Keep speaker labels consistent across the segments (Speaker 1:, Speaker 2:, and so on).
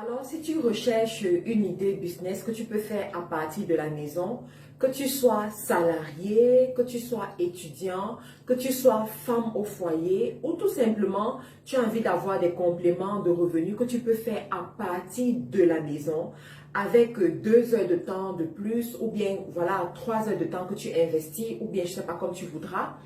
Speaker 1: Alors, si tu recherches une idée business que tu peux faire à partir de la maison, que tu sois salarié, que tu sois étudiant, que tu sois femme au foyer ou tout simplement tu as envie d'avoir des compléments de revenus que tu peux faire à partir de la maison avec 2 heures de temps de plus ou bien voilà 3 heures de temps que tu investis ou bien je ne sais pas comme tu voudras.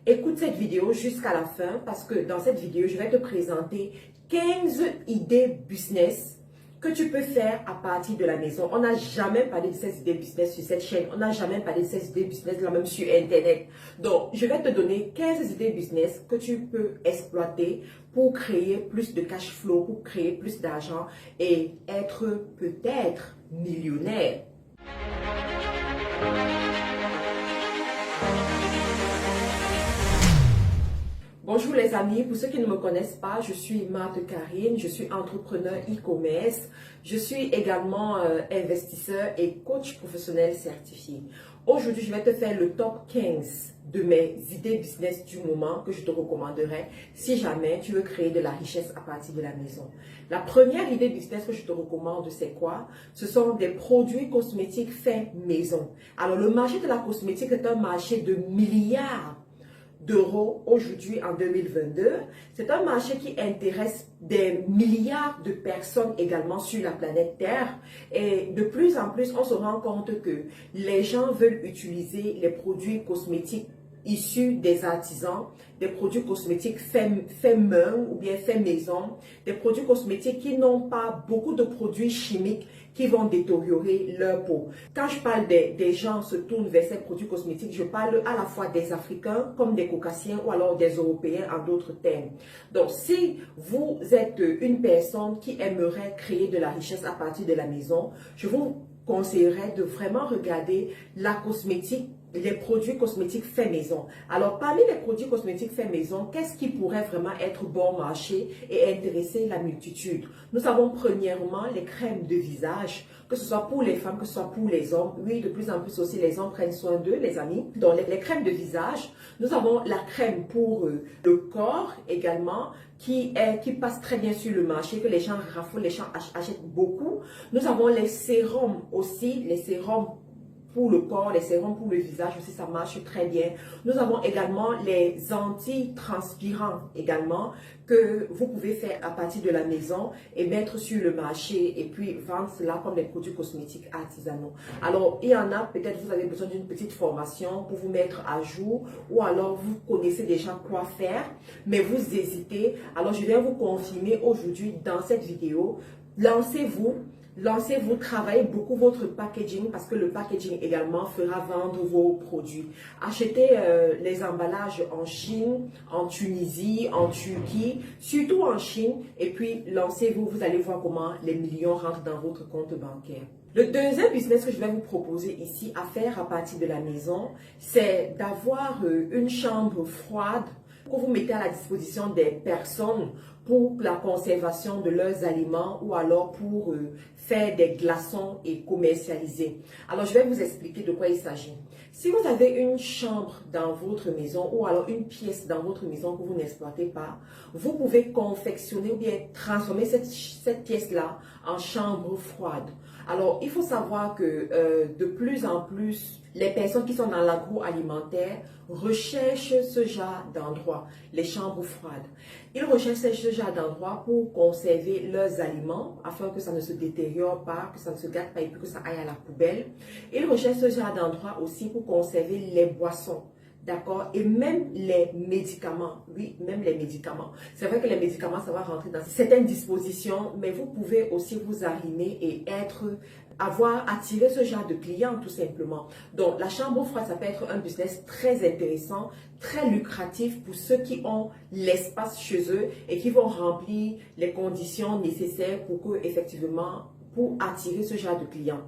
Speaker 1: Écoute cette vidéo jusqu'à la fin parce que dans cette vidéo, je vais te présenter 15 idées business que tu peux faire à partir de la maison. On n'a jamais parlé de ces idées business sur cette chaîne. On n'a jamais parlé de ces idées business là même sur Internet. Donc, je vais te donner 15 idées business que tu peux exploiter pour créer plus de cash flow, pour créer plus d'argent et être peut-être millionnaire. Bonjour les amis, pour ceux qui ne me connaissent pas, je suis Marthe Karine, je suis entrepreneur e-commerce, je suis également investisseur et coach professionnel certifié. Aujourd'hui, je vais te faire le top 15 de mes idées business du moment que je te recommanderais si jamais tu veux créer de la richesse à partir de la maison. La première idée business que je te recommande, c'est quoi? Ce sont des produits cosmétiques faits maison. Alors, le marché de la cosmétique est un marché de milliards d'euros aujourd'hui en 2022. C'est un marché qui intéresse des milliards de personnes également sur la planète Terre. Et de plus en plus, on se rend compte que les gens veulent utiliser les produits cosmétiques issus des artisans, des produits cosmétiques faits main ou bien faits maison, des produits cosmétiques qui n'ont pas beaucoup de produits chimiques qui vont détériorer leur peau. Quand je parle des gens se tournent vers ces produits cosmétiques, je parle à la fois des Africains comme des Caucasiens ou alors des Européens en d'autres termes. Donc, si vous êtes une personne qui aimerait créer de la richesse à partir de la maison, je vous conseillerais de vraiment regarder la cosmétique, les produits cosmétiques faits maison. Alors, parmi les produits cosmétiques faits maison, qu'est-ce qui pourrait vraiment être bon marché et intéresser la multitude? Nous avons premièrement les crèmes de visage, que ce soit pour les femmes, que ce soit pour les hommes. Oui, de plus en plus aussi, les hommes prennent soin d'eux, les amis. Donc, les crèmes de visage, nous avons la crème pour le corps également, qui passe très bien sur le marché, que les gens raffolent, les gens achètent beaucoup. Nous avons les sérums aussi, les sérums pour le corps, les sérums pour le visage aussi, ça marche très bien. Nous avons également les anti-transpirants également que vous pouvez faire à partir de la maison et mettre sur le marché et puis vendre cela comme des produits cosmétiques artisanaux. Alors, il y en a, peut-être vous avez besoin d'une petite formation pour vous mettre à jour ou alors vous connaissez déjà quoi faire, mais vous hésitez. Alors, je viens vous confirmer aujourd'hui dans cette vidéo, lancez-vous, travaillez beaucoup votre packaging parce que le packaging également fera vendre vos produits. Achetez les emballages en Chine, en Tunisie, en Turquie, surtout en Chine et puis lancez-vous, vous allez voir comment les millions rentrent dans votre compte bancaire. Le deuxième business que je vais vous proposer ici à faire à partir de la maison, c'est d'avoir une chambre froide que vous mettez à la disposition des personnes pour la conservation de leurs aliments ou alors pour faire des glaçons et commercialiser. Alors, je vais vous expliquer de quoi il s'agit. Si vous avez une chambre dans votre maison ou alors une pièce dans votre maison que vous n'exploitez pas, vous pouvez confectionner ou bien transformer cette pièce-là en chambre froide. Alors, il faut savoir que de plus en plus, les personnes qui sont dans l'agroalimentaire recherchent ce genre d'endroit, les chambres froides. Ils recherchent ce genre d'endroit pour conserver leurs aliments afin que ça ne se détériore pas, que ça ne se gâte pas et puis que ça aille à la poubelle. Ils recherchent ce genre d'endroit aussi pour conserver les boissons. D'accord? Et même les médicaments. Oui, même les médicaments. C'est vrai que les médicaments, ça va rentrer dans certaines dispositions, mais vous pouvez aussi vous arrimer et attirer ce genre de clients tout simplement. Donc, la chambre froide, ça peut être un business très intéressant, très lucratif pour ceux qui ont l'espace chez eux et qui vont remplir les conditions nécessaires pour attirer ce genre de clients.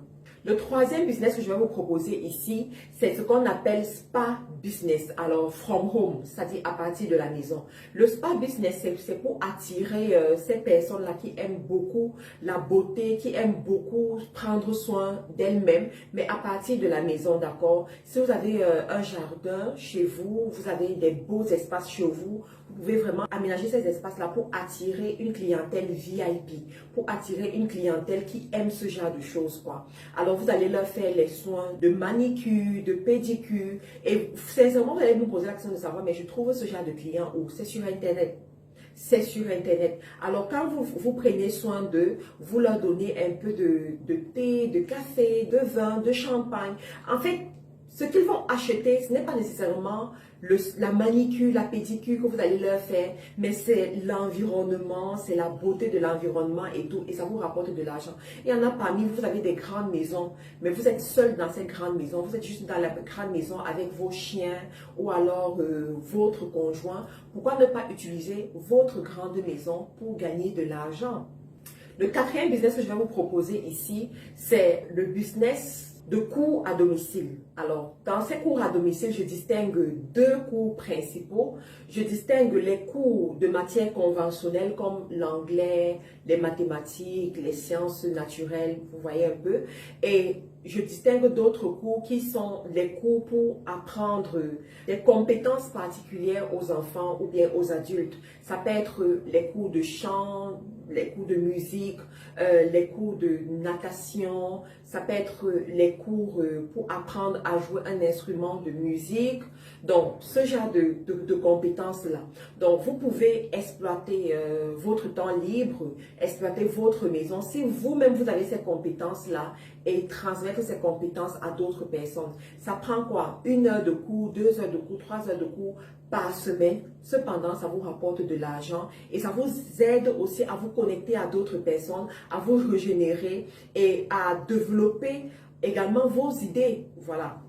Speaker 1: Le troisième business que je vais vous proposer ici, c'est ce qu'on appelle spa business. Alors, from home, c'est-à-dire à partir de la maison. Le spa business, c'est pour attirer ces personnes-là qui aiment beaucoup la beauté, qui aiment beaucoup prendre soin d'elles-mêmes, mais à partir de la maison, d'accord? Si vous avez un jardin chez vous, vous avez des beaux espaces chez vous, vous vous pouvez vraiment aménager ces espaces-là pour attirer une clientèle VIP, pour attirer une clientèle qui aime ce genre de choses, quoi. Alors, vous allez leur faire les soins de manicure, de pédicure. Et sincèrement, vous allez vous poser la question de savoir, mais je trouve ce genre de client où? C'est sur Internet. C'est sur Internet. Alors, quand vous prenez soin d'eux, vous leur donnez un peu de thé, de café, de vin, de champagne. En fait, ce qu'ils vont acheter, ce n'est pas nécessairement la manicure, la pédicure que vous allez leur faire, mais c'est l'environnement, c'est la beauté de l'environnement et tout, et ça vous rapporte de l'argent. Il y en a parmi vous, vous avez des grandes maisons, mais vous êtes seul dans cette grande maison, vous êtes juste dans la grande maison avec vos chiens ou alors votre conjoint. Pourquoi ne pas utiliser votre grande maison pour gagner de l'argent? Le quatrième business que je vais vous proposer ici, c'est le business de cours à domicile. Alors, dans ces cours à domicile, je distingue deux cours principaux. Je distingue les cours de matières conventionnelles comme l'anglais, les mathématiques, les sciences naturelles, vous voyez un peu. Et je distingue d'autres cours qui sont les cours pour apprendre des compétences particulières aux enfants ou bien aux adultes. Ça peut être les cours de chant, les cours de musique, les cours de natation, ça peut être les cours pour apprendre à jouer un instrument de musique. Donc, ce genre de compétences-là. Donc, vous pouvez exploiter votre temps libre, exploiter votre maison. Si vous-même, vous avez ces compétences-là et transmettre ces compétences à d'autres personnes. Ça prend quoi? 1 heure de cours, 2 heures de cours, 3 heures de cours par semaine. Cependant, ça vous rapporte de l'argent et ça vous aide aussi à vous connecter à d'autres personnes, à vous régénérer et à développer également vos idées. Voilà.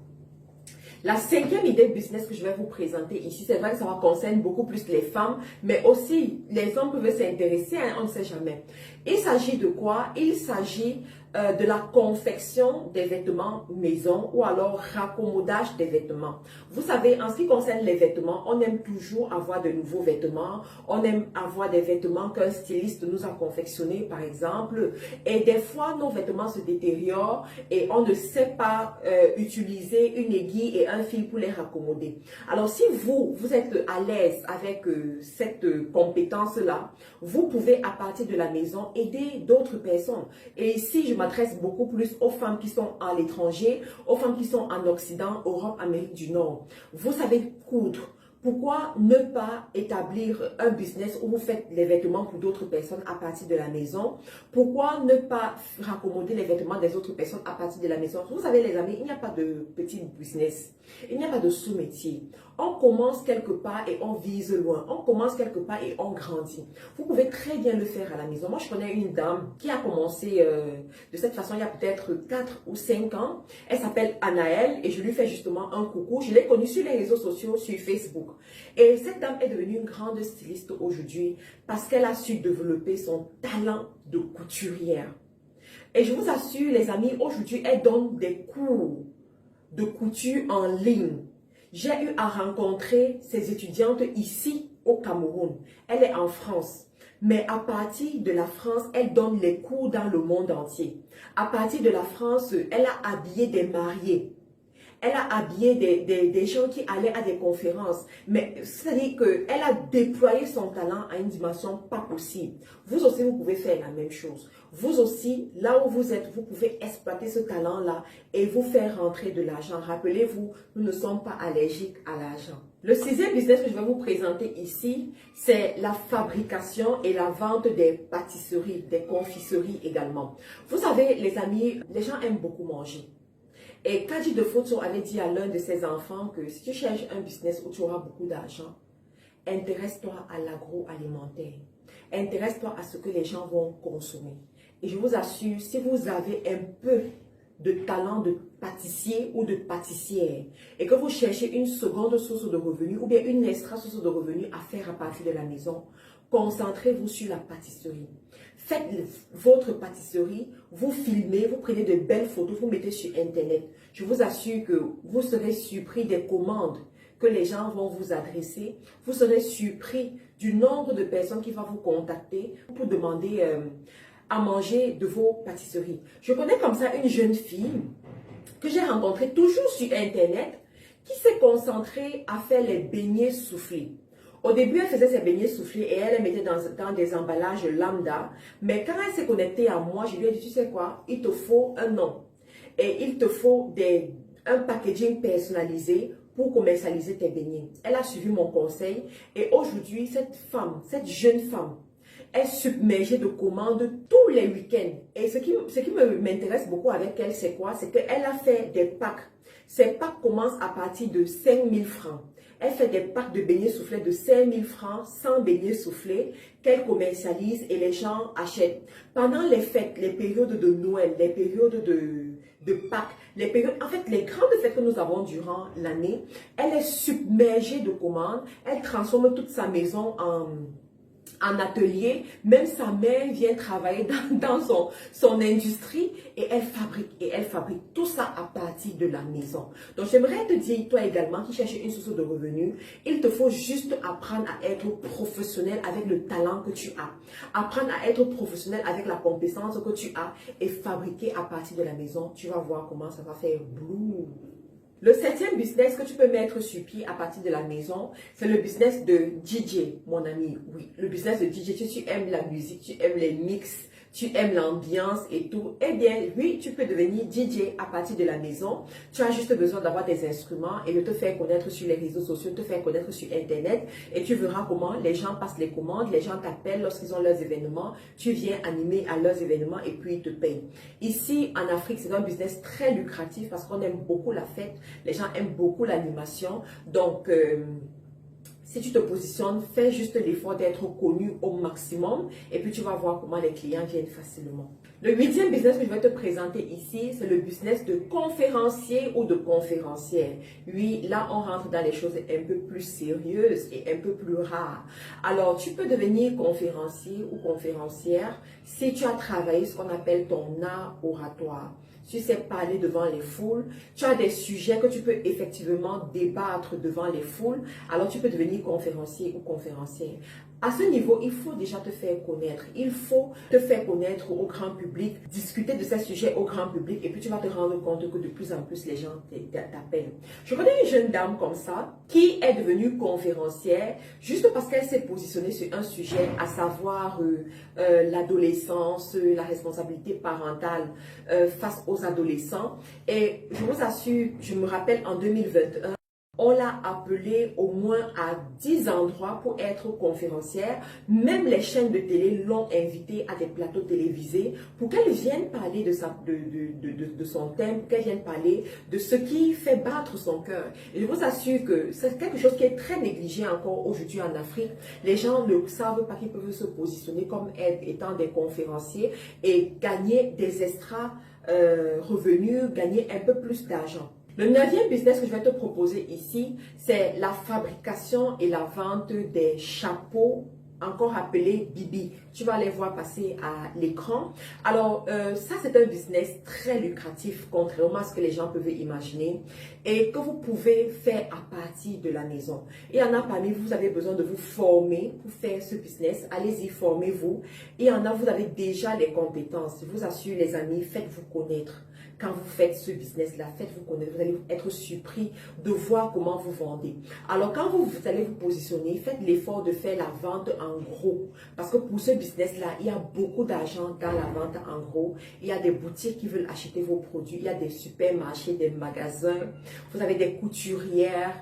Speaker 1: La cinquième idée de business que je vais vous présenter ici, c'est vrai que ça va concerner beaucoup plus les femmes, mais aussi les hommes peuvent s'intéresser, hein, on ne sait jamais. Il s'agit de quoi? Il s'agit de la confection des vêtements maison ou alors raccommodage des vêtements. Vous savez, en ce qui concerne les vêtements, on aime toujours avoir de nouveaux vêtements. On aime avoir des vêtements qu'un styliste nous a confectionnés, par exemple. Et des fois, nos vêtements se détériorent et on ne sait pas utiliser une aiguille et un fil pour les raccommoder. Alors, si vous êtes à l'aise avec cette compétence-là, vous pouvez, à partir de la maison, aider d'autres personnes. Et ici, je m'adresse beaucoup plus aux femmes qui sont à l'étranger, aux femmes qui sont en Occident, Europe, Amérique du Nord. Vous savez coudre. Pourquoi ne pas établir un business où vous faites les vêtements pour d'autres personnes à partir de la maison? Pourquoi ne pas raccommoder les vêtements des autres personnes à partir de la maison? Vous savez les amis, il n'y a pas de petit business. Il n'y a pas de sous-métier. On commence quelque part et on vise loin. On commence quelque part et on grandit. Vous pouvez très bien le faire à la maison. Moi, je connais une dame qui a commencé de cette façon il y a peut-être 4 ou 5 ans. Elle s'appelle Anaëlle et je lui fais justement un coucou. Je l'ai connue sur les réseaux sociaux, sur Facebook. Et cette dame est devenue une grande styliste aujourd'hui parce qu'elle a su développer son talent de couturière. Et je vous assure, les amis, aujourd'hui, elle donne des cours de couture en ligne. J'ai eu à rencontrer ces étudiantes ici au Cameroun. Elle est en France. Mais à partir de la France, elle donne les cours dans le monde entier. À partir de la France, elle a habillé des mariés. Elle a habillé des gens qui allaient à des conférences. Mais c'est-à-dire qu'elle a déployé son talent à une dimension pas possible. Vous aussi, vous pouvez faire la même chose. Vous aussi, là où vous êtes, vous pouvez exploiter ce talent-là et vous faire rentrer de l'argent. Rappelez-vous, nous ne sommes pas allergiques à l'argent. Le sixième business que je vais vous présenter ici, c'est la fabrication et la vente des pâtisseries, des confiseries également. Vous savez, les amis, les gens aiment beaucoup manger. Et Kadi de Photo avait dit à l'un de ses enfants que si tu cherches un business où tu auras beaucoup d'argent, intéresse-toi à l'agroalimentaire. Intéresse-toi à ce que les gens vont consommer. Et je vous assure, si vous avez un peu de talent de pâtissier ou de pâtissière et que vous cherchez une seconde source de revenus ou bien une extra source de revenus à faire à partir de la maison, concentrez-vous sur la pâtisserie. Faites votre pâtisserie, vous filmez, vous prenez de belles photos, vous mettez sur Internet. Je vous assure que vous serez surpris des commandes que les gens vont vous adresser. Vous serez surpris du nombre de personnes qui vont vous contacter pour demander à manger de vos pâtisseries. Je connais comme ça une jeune fille que j'ai rencontrée toujours sur Internet qui s'est concentrée à faire les beignets soufflés. Au début, elle faisait ses beignets soufflés et elle les mettait dans des emballages lambda. Mais quand elle s'est connectée à moi, je lui ai dit, tu sais quoi, il te faut un nom. Et il te faut un packaging personnalisé pour commercialiser tes beignets. Elle a suivi mon conseil et aujourd'hui, cette femme, cette jeune femme, est submergée de commandes tous les week-ends. Et ce qui m'intéresse beaucoup avec elle, c'est quoi? C'est qu'elle a fait des packs. Ces packs commencent à partir de 5 000 francs. Elle fait des packs de beignets soufflés de 5 000 francs, 100 beignets soufflés qu'elle commercialise et les gens achètent. Pendant les fêtes, les périodes de Noël, les périodes de Pâques, en fait, les grandes fêtes que nous avons durant l'année, elle est submergée de commandes. Elle transforme toute sa maison en atelier. Même sa mère vient travailler dans son industrie et elle fabrique tout ça à partir de la maison. Donc, j'aimerais te dire, toi également, qui cherches une source de revenus, il te faut juste apprendre à être professionnel avec le talent que tu as. Apprendre à être professionnel avec la compétence que tu as et fabriquer à partir de la maison. Tu vas voir comment ça va faire blue. Le 7e business que tu peux mettre sur pied à partir de la maison, c'est le business de DJ, mon ami. Oui, le business de DJ. Si tu aimes la musique, tu aimes les mix, tu aimes l'ambiance et tout, eh bien, oui, tu peux devenir DJ à partir de la maison. Tu as juste besoin d'avoir des instruments et de te faire connaître sur les réseaux sociaux, de te faire connaître sur Internet. Et tu verras comment les gens passent les commandes, les gens t'appellent lorsqu'ils ont leurs événements. Tu viens animer à leurs événements et puis ils te payent. Ici, en Afrique, c'est un business très lucratif parce qu'on aime beaucoup la fête. Les gens aiment beaucoup l'animation. Donc, si tu te positionnes, fais juste l'effort d'être connu au maximum et puis tu vas voir comment les clients viennent facilement. Le 8e business que je vais te présenter ici, c'est le business de conférencier ou de conférencière. Oui, là, on rentre dans les choses un peu plus sérieuses et un peu plus rares. Alors, tu peux devenir conférencier ou conférencière si tu as travaillé ce qu'on appelle ton art oratoire. Tu sais parler devant les foules, tu as des sujets que tu peux effectivement débattre devant les foules, alors tu peux devenir conférencier ou conférencière. À ce niveau, il faut déjà te faire connaître. Il faut te faire connaître au grand public, discuter de ces sujets au grand public et puis tu vas te rendre compte que de plus en plus les gens t'appellent. Je connais une jeune dame comme ça qui est devenue conférencière juste parce qu'elle s'est positionnée sur un sujet, à savoir l'adolescence, la responsabilité parentale face aux adolescents. Et je vous assure, je me rappelle en 2021, on l'a appelée au moins à 10 endroits pour être conférencière. Même les chaînes de télé l'ont invitée à des plateaux télévisés pour qu'elle vienne parler de son thème, qu'elle vienne parler de ce qui fait battre son cœur. Et je vous assure que c'est quelque chose qui est très négligé encore aujourd'hui en Afrique. Les gens ne savent pas qu'ils peuvent se positionner comme étant des conférenciers et gagner des extra revenus, gagner un peu plus d'argent. Le 9e business que je vais te proposer ici, c'est la fabrication et la vente des chapeaux, encore appelés bibi. Tu vas les voir passer à l'écran. Alors, ça, c'est un business très lucratif, contrairement à ce que les gens peuvent imaginer, et que vous pouvez faire à partir de la maison. Il y en a parmi vous, vous avez besoin de vous former pour faire ce business. Allez-y, formez-vous. Il y en a, vous avez déjà les compétences. Je vous assure, les amis, faites-vous connaître. Quand vous faites ce business-là, faites-vous connaître, vous allez être surpris de voir comment vous vendez. Alors, quand vous allez vous positionner, faites l'effort de faire la vente en gros. Parce que pour ce business-là, il y a beaucoup d'argent dans la vente en gros. Il y a des boutiques qui veulent acheter vos produits. Il y a des supermarchés, des magasins. Vous avez des couturières.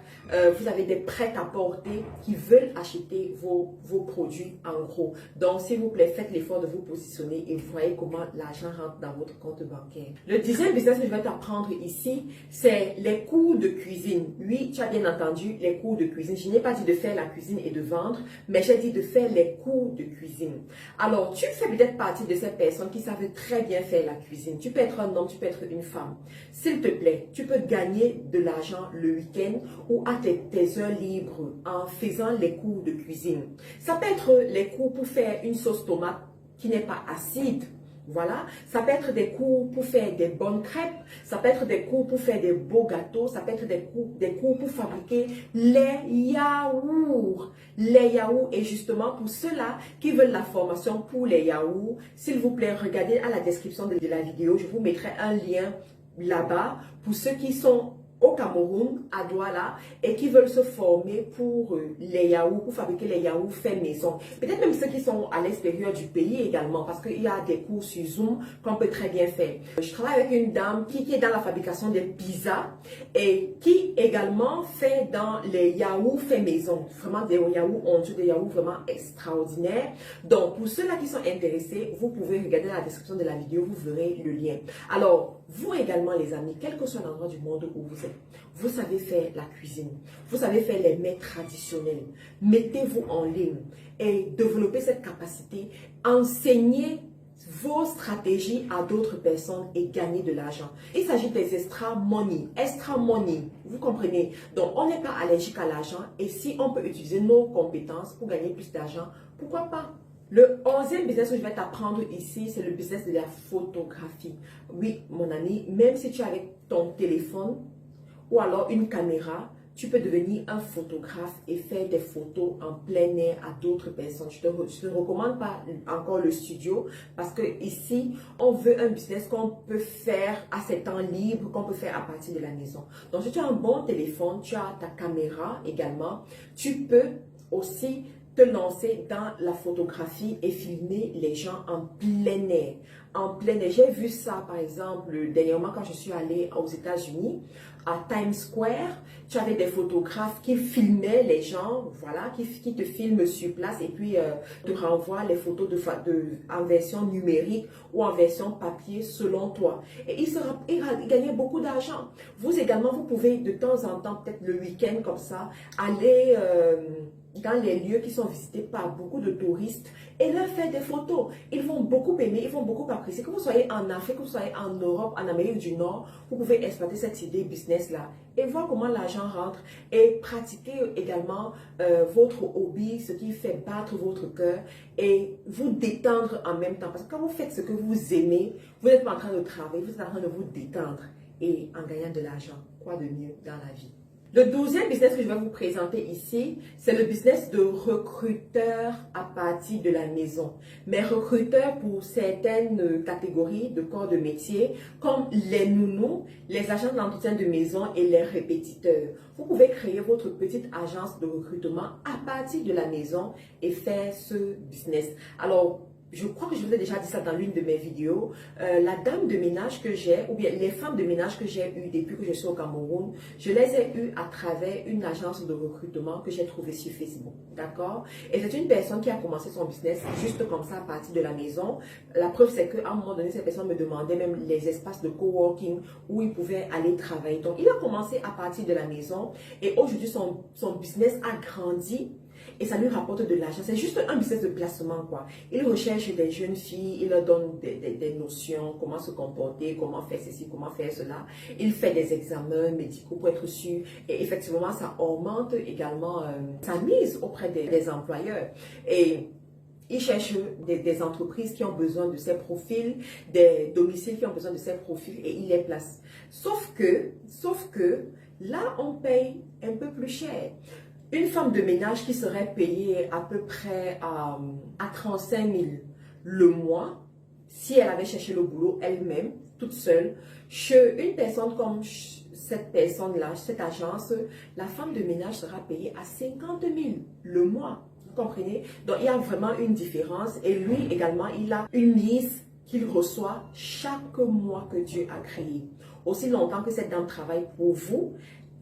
Speaker 1: Vous avez des prêt-à-porter qui veulent acheter vos produits en gros. Donc, s'il vous plaît, faites l'effort de vous positionner et voyez comment l'argent rentre dans votre compte bancaire. Le 10e business que je vais t'apprendre ici, c'est les cours de cuisine. Oui, tu as bien entendu, les cours de cuisine. Je n'ai pas dit de faire la cuisine et de vendre, mais j'ai dit de faire les cours de cuisine. Alors, tu fais peut-être partie de ces personnes qui savent très bien faire la cuisine. Tu peux être un homme, tu peux être une femme. S'il te plaît, tu peux gagner de l'argent le week-end ou à tes heures libres en faisant les cours de cuisine. Ça peut être les cours pour faire une sauce tomate qui n'est pas acide. Voilà, ça peut être des cours pour faire des bonnes crêpes, ça peut être des cours pour faire des beaux gâteaux, ça peut être des cours pour fabriquer les yaourts. Les yaourts, et justement pour ceux-là qui veulent la formation pour les yaourts, s'il vous plaît, regardez à la description de la vidéo, je vous mettrai un lien là-bas pour ceux qui sont au Cameroun, à Douala, et qui veulent se former pour les yaourts, pour fabriquer les yaourts faits maison. Peut-être même ceux qui sont à l'extérieur du pays également, parce qu'il y a des cours sur Zoom qu'on peut très bien faire. Je travaille avec une dame qui est dans la fabrication des pizzas et qui également fait dans les yaourts faits maison. Vraiment des yaourts onctueux, des yaourts vraiment extraordinaires. Donc, pour ceux-là qui sont intéressés, vous pouvez regarder la description de la vidéo, vous verrez le lien. Alors, vous également les amis, quel que soit l'endroit du monde où vous êtes, vous savez faire la cuisine, vous savez faire les mets traditionnels, mettez-vous en ligne et développez cette capacité, enseignez vos stratégies à d'autres personnes et gagnez de l'argent. Il s'agit des extra money, vous comprenez? Donc, on n'est pas allergique à l'argent et si on peut utiliser nos compétences pour gagner plus d'argent, pourquoi pas? Le 11e business que je vais t'apprendre ici, c'est le business de la photographie. Oui, mon ami, même si tu es avec ton téléphone ou alors une caméra, tu peux devenir un photographe et faire des photos en plein air à d'autres personnes. Je ne te recommande pas encore le studio parce que ici, on veut un business qu'on peut faire à ses temps libres, qu'on peut faire à partir de la maison. Donc, si tu as un bon téléphone, tu as ta caméra également, tu peux aussi te lancer dans la photographie et filmer les gens en plein air. En plein air. J'ai vu ça, par exemple, dernièrement quand je suis allée aux États-Unis, à Times Square, tu avais des photographes qui filmaient les gens, voilà, qui te filment sur place et puis te renvoient les photos en version numérique ou en version papier selon toi. Et ils gagnaient beaucoup d'argent. Vous également, vous pouvez de temps en temps, peut-être le week-end comme ça, aller dans les lieux qui sont visités par beaucoup de touristes et leur faire des photos. Ils vont beaucoup aimer, ils vont beaucoup apprécier. Que vous soyez en Afrique, que vous soyez en Europe, en Amérique du Nord, vous pouvez exploiter cette idée business-là et voir comment l'argent rentre et pratiquer également votre hobby, ce qui fait battre votre cœur et vous détendre en même temps. Parce que quand vous faites ce que vous aimez, vous n'êtes pas en train de travailler, vous êtes en train de vous détendre et en gagnant de l'argent. Quoi de mieux dans la vie? Le 12e business que je vais vous présenter ici, c'est le business de recruteur à partir de la maison. Mais recruteur pour certaines catégories de corps de métier, comme les nounous, les agents d'entretien de maison et les répétiteurs. Vous pouvez créer votre petite agence de recrutement à partir de la maison et faire ce business. Alors, je crois que je vous ai déjà dit ça dans l'une de mes vidéos. La dame de ménage que j'ai, ou bien les femmes de ménage que j'ai eues depuis que je suis au Cameroun, je les ai eues à travers une agence de recrutement que j'ai trouvée sur Facebook. D'accord? Et c'est une personne qui a commencé son business juste comme ça à partir de la maison. La preuve, c'est qu'à un moment donné, cette personne me demandait même les espaces de coworking où il pouvait aller travailler. Donc, il a commencé à partir de la maison et aujourd'hui, son business a grandi. Et ça lui rapporte de l'argent. C'est juste un business de placement, quoi. Il recherche des jeunes filles, il leur donne des notions, comment se comporter, comment faire ceci, comment faire cela. Il fait des examens médicaux pour être sûr. Et effectivement, ça augmente également sa mise auprès des employeurs. Et il cherche des entreprises qui ont besoin de ces profils, des domiciles qui ont besoin de ces profils et il les place. Sauf que, là, on paye un peu plus cher. Une femme de ménage qui serait payée à peu près à 35 000 le mois, si elle avait cherché le boulot elle-même, toute seule, chez une personne comme cette personne-là, cette agence, la femme de ménage sera payée à 50 000 le mois. Vous comprenez? Donc, il y a vraiment une différence. Et lui également, il a une mise qu'il reçoit chaque mois que Dieu a créé. Aussi longtemps que cette dame travaille pour vous,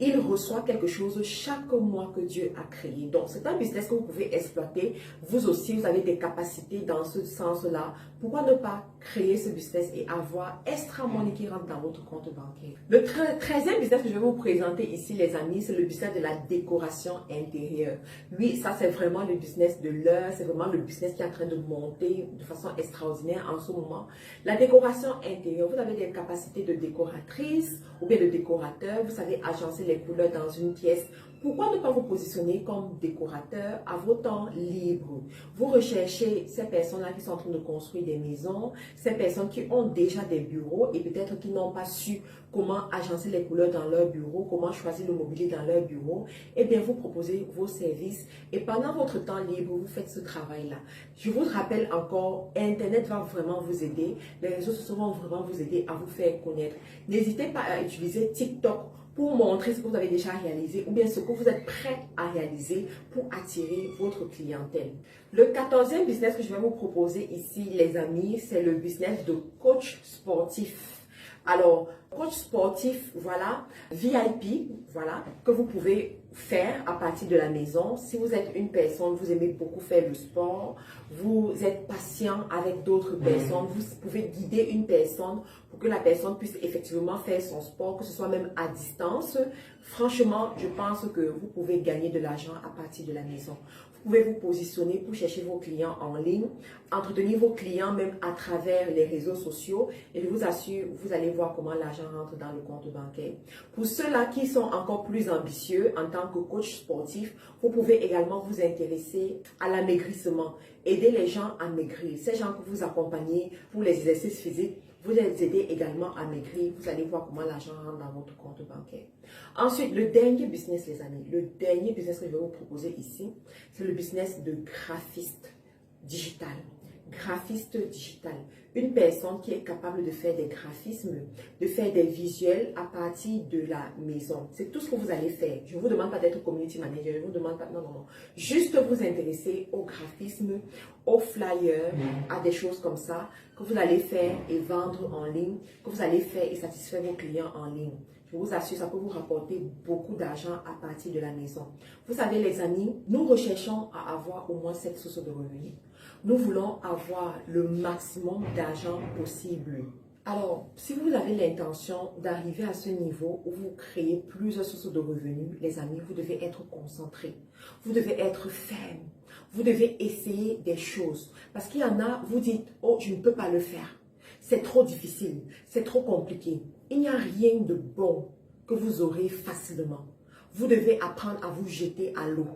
Speaker 1: il reçoit quelque chose chaque mois que Dieu a créé. Donc, c'est un business que vous pouvez exploiter. Vous aussi, vous avez des capacités dans ce sens-là. Pourquoi ne pas créer ce business et avoir extra money qui rentre dans votre compte bancaire? Le 13e business que je vais vous présenter ici, les amis, c'est le business de la décoration intérieure. Oui, ça, c'est vraiment le business de l'heure. C'est vraiment le business qui est en train de monter de façon extraordinaire en ce moment. La décoration intérieure, vous avez des capacités de décoratrice ou bien de décorateur. Vous savez agencer les couleurs dans une pièce. Pourquoi ne pas vous positionner comme décorateur à vos temps libres? Vous recherchez ces personnes-là qui sont en train de construire des maisons, ces personnes qui ont déjà des bureaux et peut-être qui n'ont pas su comment agencer les couleurs dans leur bureau, comment choisir le mobilier dans leur bureau. Eh bien, vous proposez vos services et pendant votre temps libre, vous faites ce travail-là. Je vous rappelle encore, Internet va vraiment vous aider. Les réseaux sociaux vont vraiment vous aider à vous faire connaître. N'hésitez pas à utiliser TikTok pour montrer ce que vous avez déjà réalisé ou bien ce que vous êtes prêt à réaliser pour attirer votre clientèle. Le 14e business que je vais vous proposer ici, les amis, c'est le business de coach sportif. Alors, coach sportif, voilà, VIP, voilà, que vous pouvez faire à partir de la maison. Si vous êtes une personne, vous aimez beaucoup faire le sport, vous êtes patient avec d'autres personnes, vous pouvez guider une personne pour que la personne puisse effectivement faire son sport, que ce soit même à distance. Franchement, je pense que vous pouvez gagner de l'argent à partir de la maison. Vous pouvez vous positionner pour chercher vos clients en ligne, entretenir vos clients même à travers les réseaux sociaux et je vous assure, vous allez voir comment l'argent rentre dans le compte bancaire. Pour ceux-là qui sont encore plus ambitieux en tant que coach sportif, vous pouvez également vous intéresser à l'amaigrissement, aider les gens à maigrir. Ces gens que vous accompagnez pour les exercices physiques, vous les aidez également à maigrir. Vous allez voir comment l'argent rentre dans votre compte bancaire. Ensuite, le dernier business, les amis, le dernier business que je vais vous proposer ici, c'est le business de graphiste digital. Graphiste digital. Une personne qui est capable de faire des graphismes, de faire des visuels à partir de la maison. C'est tout ce que vous allez faire. Je ne vous demande pas d'être community manager. Je ne vous demande pas, non, non, non. Juste vous intéresser au graphisme, aux flyers, à des choses comme ça que vous allez faire et vendre en ligne, que vous allez faire et satisfaire vos clients en ligne. Je vous assure, ça peut vous rapporter beaucoup d'argent à partir de la maison. Vous savez, les amis, nous recherchons à avoir au moins 7 sources de revenus. Nous voulons avoir le maximum d'argent possible. Alors, si vous avez l'intention d'arriver à ce niveau où vous créez plusieurs sources de revenus, les amis, vous devez être concentré. Vous devez être ferme. Vous devez essayer des choses. Parce qu'il y en a, vous dites, oh, je ne peux pas le faire. C'est trop difficile, c'est trop compliqué. Il n'y a rien de bon que vous aurez facilement. Vous devez apprendre à vous jeter à l'eau.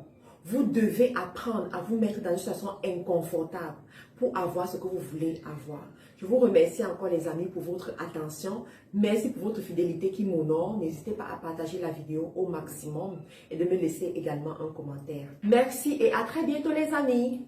Speaker 1: Vous devez apprendre à vous mettre dans une situation inconfortable pour avoir ce que vous voulez avoir. Je vous remercie encore les amis pour votre attention. Merci pour votre fidélité qui m'honore. N'hésitez pas à partager la vidéo au maximum et de me laisser également un commentaire. Merci et à très bientôt les amis.